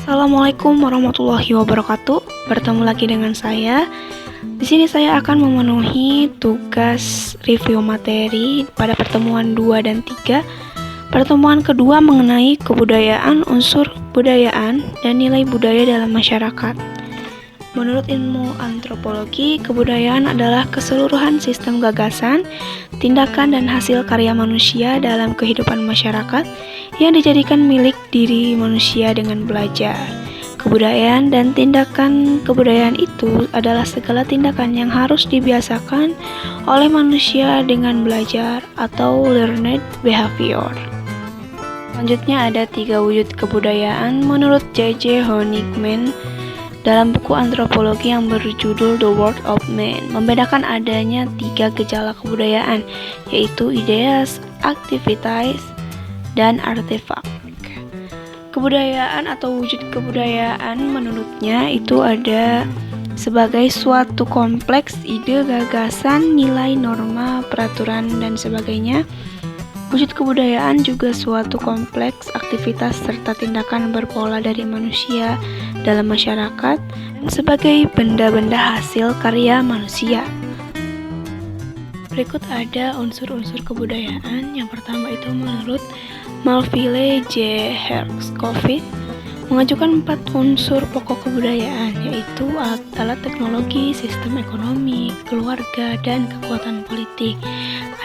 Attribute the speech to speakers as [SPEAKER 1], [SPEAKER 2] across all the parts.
[SPEAKER 1] Assalamualaikum warahmatullahi wabarakatuh. Bertemu lagi dengan saya. Di sini saya akan memenuhi tugas review materi pada pertemuan 2 dan 3. Pertemuan kedua mengenai kebudayaan, unsur kebudayaan, dan nilai budaya dalam masyarakat. Menurut ilmu antropologi, kebudayaan adalah keseluruhan sistem gagasan, tindakan, dan hasil karya manusia dalam kehidupan masyarakat yang dijadikan milik diri manusia dengan belajar. Kebudayaan dan tindakan kebudayaan itu adalah segala tindakan yang harus dibiasakan oleh manusia dengan belajar atau learned behavior. Selanjutnya ada 3 wujud kebudayaan menurut J.J. Honigman dalam buku antropologi yang berjudul The World of Man. Membedakan adanya 3 gejala kebudayaan, yaitu ideas, aktivitas, dan artefak. Kebudayaan atau wujud kebudayaan menurutnya itu ada sebagai suatu kompleks ide, gagasan, nilai, norma, peraturan, dan sebagainya. Wujud kebudayaan juga suatu kompleks aktivitas serta tindakan berpola dari manusia dalam masyarakat sebagai benda-benda hasil karya manusia. Berikut ada unsur-unsur kebudayaan. Yang pertama itu menurut Melville J. Hershkovich mengajukan 4 unsur pokok kebudayaan, yaitu alat teknologi, sistem ekonomi, keluarga, dan kekuatan politik.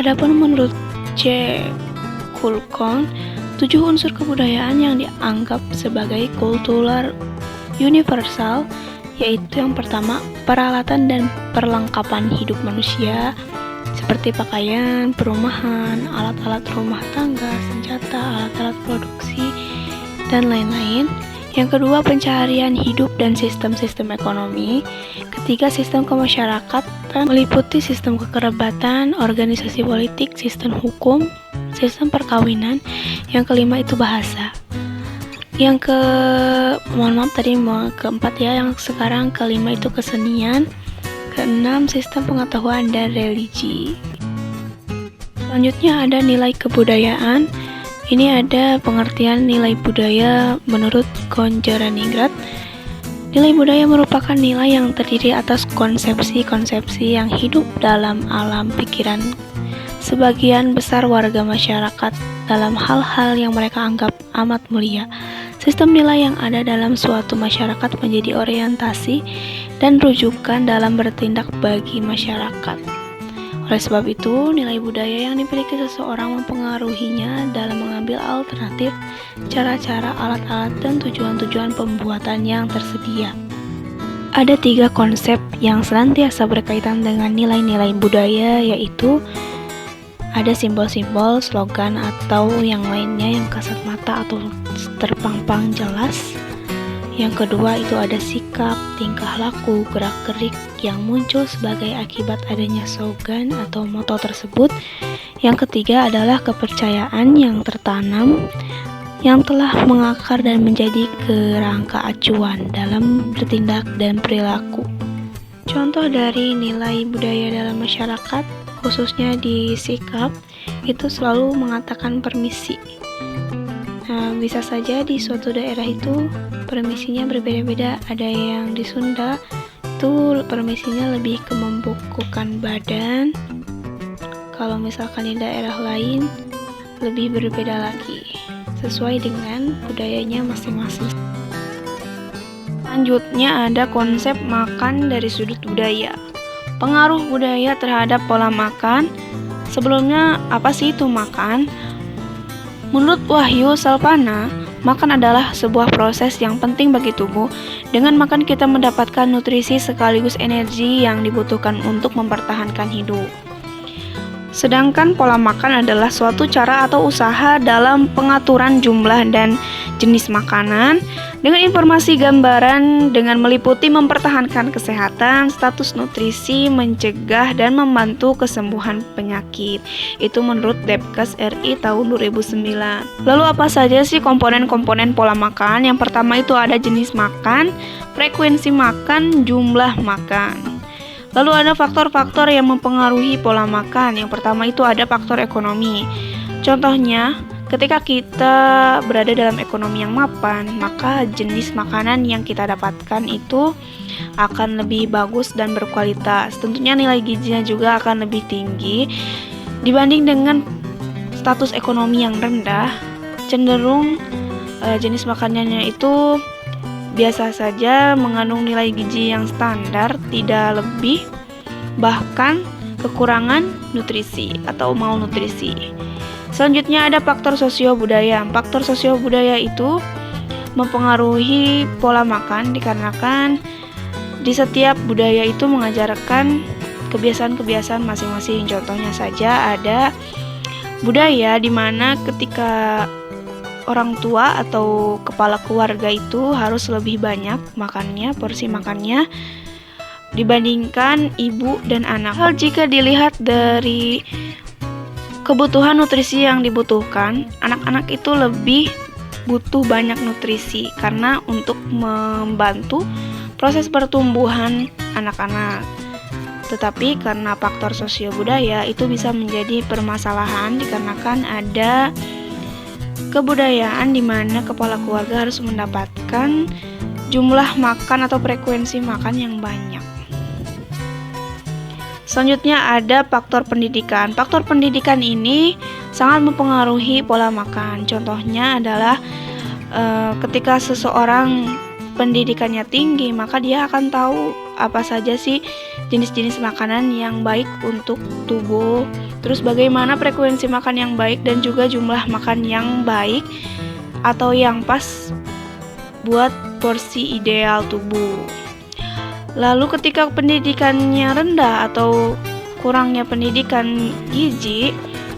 [SPEAKER 1] Adapun menurut C. Kulkon, 7 unsur kebudayaan yang dianggap sebagai kultural universal, yaitu yang pertama peralatan dan perlengkapan hidup manusia seperti pakaian, perumahan, alat-alat rumah tangga, senjata, alat-alat produksi, dan lain-lain. Yang kedua, pencaharian hidup dan sistem-sistem ekonomi. Ketiga, sistem kemasyarakatan meliputi sistem kekerabatan, organisasi politik, sistem hukum, sistem perkawinan. Yang kelima itu bahasa. Keempat ya, yang sekarang kelima itu kesenian. Keenam, sistem pengetahuan dan religi. Selanjutnya ada nilai kebudayaan. Ini ada pengertian nilai budaya menurut Konjaraningrat. Nilai budaya merupakan nilai yang terdiri atas konsepsi-konsepsi yang hidup dalam alam pikiran sebagian besar warga masyarakat dalam hal-hal yang mereka anggap amat mulia. Sistem nilai yang ada dalam suatu masyarakat menjadi orientasi dan rujukan dalam bertindak bagi masyarakat. Oleh sebab itu, nilai budaya yang dimiliki seseorang mempengaruhinya dalam mengambil alternatif, cara-cara, alat-alat, dan tujuan-tujuan pembuatan yang tersedia. Ada 3 konsep yang senantiasa berkaitan dengan nilai-nilai budaya, yaitu ada simbol-simbol, slogan, atau yang lainnya yang kasat mata atau terpampang jelas. Yang kedua itu ada sikap, tingkah laku, gerak-gerik yang muncul sebagai akibat adanya slogan atau moto tersebut. Yang ketiga adalah kepercayaan yang tertanam yang telah mengakar dan menjadi kerangka acuan dalam bertindak dan perilaku. Contoh dari nilai budaya dalam masyarakat, khususnya di sikap, itu selalu mengatakan permisi. Nah, bisa saja di suatu daerah itu permisinya berbeda-beda. Ada yang di Sunda itu permisinya lebih ke membukukan badan. Kalau misalkan di daerah lain lebih berbeda lagi, sesuai dengan budayanya masing-masing. Selanjutnya ada konsep makan dari sudut budaya. Pengaruh budaya terhadap pola makan. Sebelumnya, apa sih itu makan? Menurut Wahyu Salpana, makan adalah sebuah proses yang penting bagi tubuh. Dengan makan kita mendapatkan nutrisi sekaligus energi yang dibutuhkan untuk mempertahankan hidup. Sedangkan pola makan adalah suatu cara atau usaha dalam pengaturan jumlah dan jenis makanan dengan informasi gambaran dengan meliputi mempertahankan kesehatan, status nutrisi, mencegah dan membantu kesembuhan penyakit. Itu menurut Depkes RI tahun 2009. Lalu apa saja sih komponen-komponen pola makan? Yang pertama itu ada jenis makan, frekuensi makan, jumlah makan. Lalu ada faktor-faktor yang mempengaruhi pola makan. Yang pertama itu ada faktor ekonomi. Contohnya, ketika kita berada dalam ekonomi yang mapan, maka jenis makanan yang kita dapatkan itu akan lebih bagus dan berkualitas. Tentunya nilai gizinya juga akan lebih tinggi dibanding dengan status ekonomi yang rendah. Cenderung jenis makanannya itu biasa saja, mengandung nilai gizi yang standar, tidak lebih, bahkan kekurangan nutrisi atau malnutrisi. Selanjutnya ada faktor sosio-budaya. Faktor sosio-budaya itu mempengaruhi pola makan dikarenakan di setiap budaya itu mengajarkan kebiasaan-kebiasaan masing-masing. Contohnya saja ada budaya di mana ketika orang tua atau kepala keluarga itu harus lebih banyak makannya, porsi makannya dibandingkan ibu dan anak. Hal jika dilihat dari kebutuhan nutrisi yang dibutuhkan, anak-anak itu lebih butuh banyak nutrisi karena untuk membantu proses pertumbuhan anak-anak. Tetapi karena faktor sosio budaya itu bisa menjadi permasalahan dikarenakan ada kebudayaan di mana kepala keluarga harus mendapatkan jumlah makan atau frekuensi makan yang banyak. Selanjutnya ada faktor pendidikan. Faktor pendidikan ini sangat mempengaruhi pola makan. Contohnya adalah ketika seseorang pendidikannya tinggi, maka dia akan tahu apa saja sih jenis-jenis makanan yang baik untuk tubuh, terus bagaimana frekuensi makan yang baik dan juga jumlah makan yang baik atau yang pas buat porsi ideal tubuh. Lalu ketika pendidikannya rendah atau kurangnya pendidikan gizi,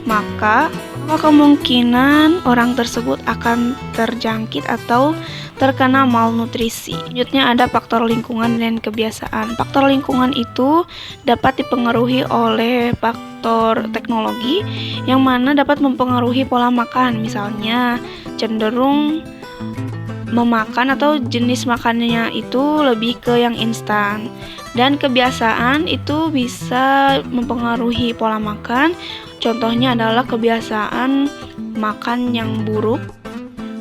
[SPEAKER 1] maka kemungkinan orang tersebut akan terjangkit atau terkena malnutrisi. Selanjutnya ada faktor lingkungan dan kebiasaan. Faktor lingkungan itu dapat dipengaruhi oleh faktor teknologi yang mana dapat mempengaruhi pola makan. Misalnya cenderung memakan atau jenis makanannya itu lebih ke yang instan. Dan kebiasaan itu bisa mempengaruhi pola makan. Contohnya adalah kebiasaan makan yang buruk.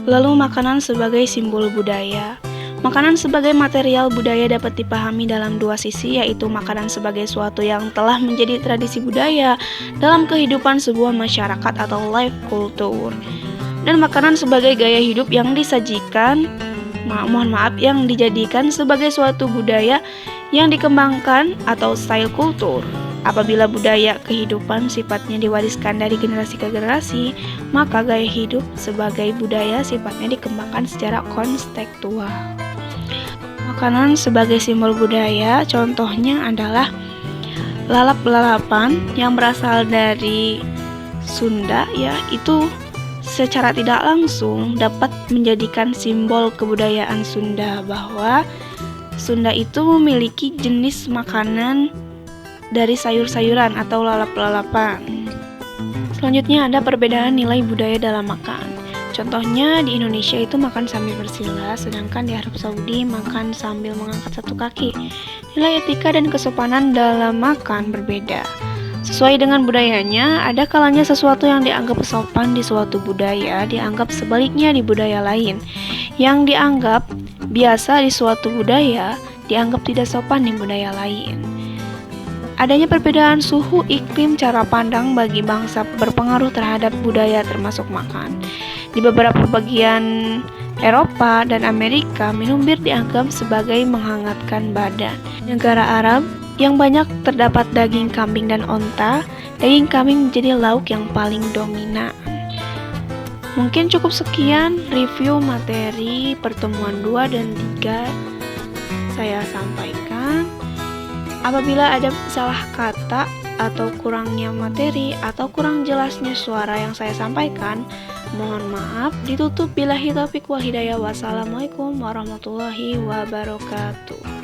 [SPEAKER 1] Lalu makanan sebagai simbol budaya. Makanan sebagai material budaya dapat dipahami dalam dua sisi, yaitu makanan sebagai suatu yang telah menjadi tradisi budaya dalam kehidupan sebuah masyarakat atau life culture, dan makanan sebagai gaya hidup yang disajikan, yang dijadikan sebagai suatu budaya yang dikembangkan atau style kultur. Apabila budaya kehidupan sifatnya diwariskan dari generasi ke generasi, maka gaya hidup sebagai budaya sifatnya dikembangkan secara konstekstual. Makanan sebagai simbol budaya, contohnya adalah lalap-lalapan yang berasal dari Sunda, ya, itu secara tidak langsung dapat menjadikan simbol kebudayaan Sunda, bahwa Sunda itu memiliki jenis makanan dari sayur-sayuran atau lalap-lalapan. Selanjutnya ada perbedaan nilai budaya dalam makan. Contohnya di Indonesia itu makan sambil bersila, sedangkan di Arab Saudi makan sambil mengangkat satu kaki. Nilai etika dan kesopanan dalam makan berbeda. Sesuai dengan budayanya, ada kalanya sesuatu yang dianggap sopan di suatu budaya dianggap sebaliknya di budaya lain. Yang dianggap biasa di suatu budaya dianggap tidak sopan di budaya lain. Adanya perbedaan suhu iklim cara pandang bagi bangsa berpengaruh terhadap budaya termasuk makan. Di beberapa bagian Eropa dan Amerika, minum bir dianggap sebagai menghangatkan badan. Negara Arab yang banyak terdapat daging kambing dan onta, daging kambing menjadi lauk yang paling dominan. Mungkin cukup sekian review materi pertemuan 2 dan 3 saya sampaikan. Apabila ada salah kata atau kurangnya materi atau kurang jelasnya suara yang saya sampaikan, mohon maaf. Ditutup billahi taufiq wal hidayah. Wassalamualaikum warahmatullahi wabarakatuh.